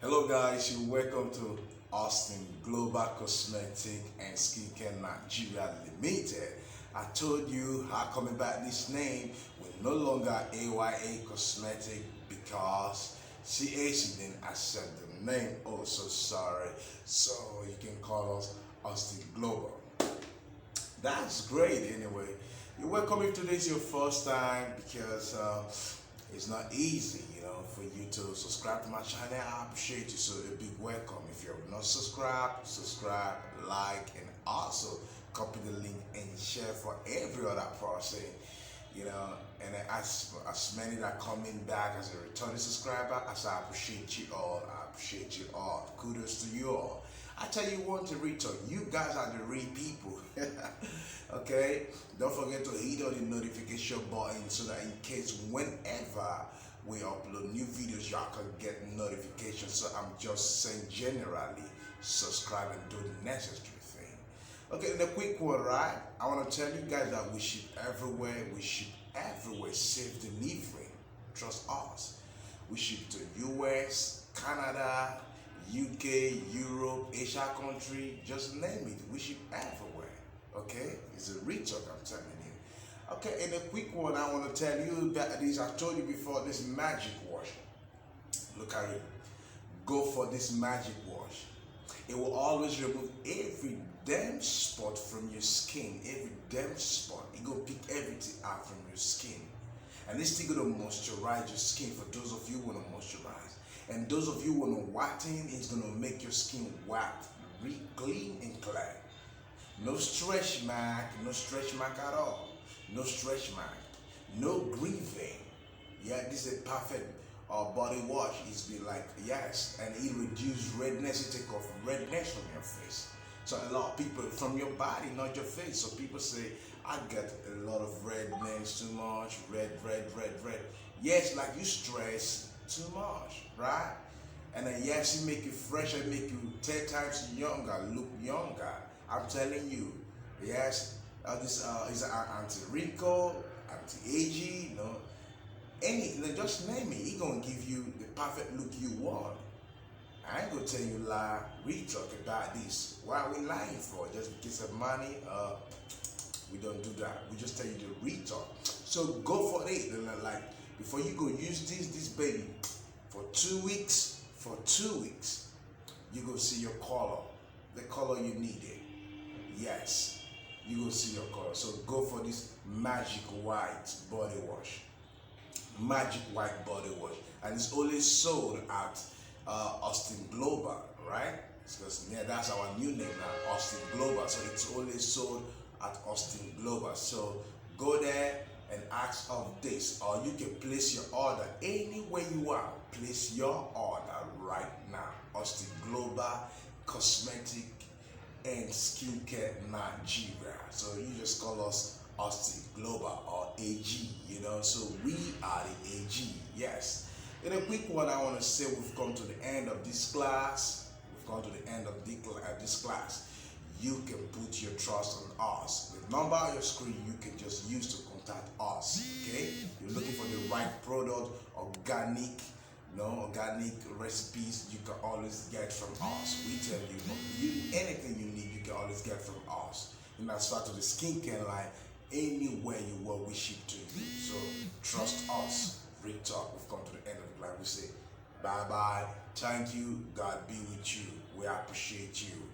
Hello guys, you welcome to Austin Global Cosmetic and Skincare Nigeria Limited. I told you how coming back this name will no longer AYA Cosmetic because CAC didn't accept the name. Oh, so sorry. So you can call us Austin Global. That's great anyway. You're welcome if today's your first time because it's not easy, for you to subscribe to my channel. I appreciate you, so a big welcome. If you're not subscribed, subscribe, like, and also copy the link and share for every other person, and as many that are coming back as a returning subscriber, as I appreciate you all. Kudos to you all. I tell you one to return, you guys are the real people. Okay, don't forget to hit on the notification button so that in case whenever we upload new videos, y'all can get notifications. So I'm just saying generally, subscribe and do the necessary thing. Okay, and a quick one, right? I want to tell you guys that we ship everywhere. We ship everywhere. Safe delivery. Trust us. We ship to US, Canada, UK, Europe, Asia country, just name it. We ship everywhere. Okay, it's a reach talk, I'm telling you. Okay, and a quick one I want to tell you that this, I told you before, this magic wash. Look at it. Go for this magic wash. It will always remove every damn spot from your skin. Every damn spot. It will pick everything out from your skin. And this thing gonna moisturize your skin for those of you who wanna moisturize. And those of you who wanna whiten, it's gonna make your skin white, clean and clear. No stretch mark, at all. No stretch mark, no grieving. Yeah, this is a perfect body wash. It's been like, yes, and it reduces redness. It take off redness from your face. So a lot of people from your body, not your face. So people say, I get a lot of redness too much, red. Yes, like you stress too much, right? And then yes, it make you fresher, make you 10 times younger, look younger. I'm telling you, yes, this is an anti-wrinkle, anti-aging, just name it. It's gonna give you the perfect look you want. I ain't gonna tell you lie, we talk about this. Why are we lying for? Just because of money? We don't do that. We just tell you the real talk. So go for it. Like before you go use this baby for 2 weeks. For 2 weeks, you go see your color, the color you needed. Yes, you will see your color. So go for this magic white body wash. Magic white body wash. And it's only sold at Austin Global, right? Because that's our new name now, Austin Global. So it's only sold at Austin Global. So go there and ask of this, or you can place your order anywhere you are. Place your order right now. Austin Global Cosmetic and Skincare Nigeria. So you just call us Austin Global or AG, so we are the AG, yes. In a quick one, I want to say we've come to the end of this class. This class. You can put your trust on us. The number on your screen you can just use to contact us, okay? You're looking for the right product, organic recipes, you can always get from us. We tell you, anything you need, you can always get from us. And as far to the skincare line, anywhere you want, we ship to you. So trust us. Real talk. We've come to the end of the line. We say bye-bye. Thank you. God be with you. We appreciate you.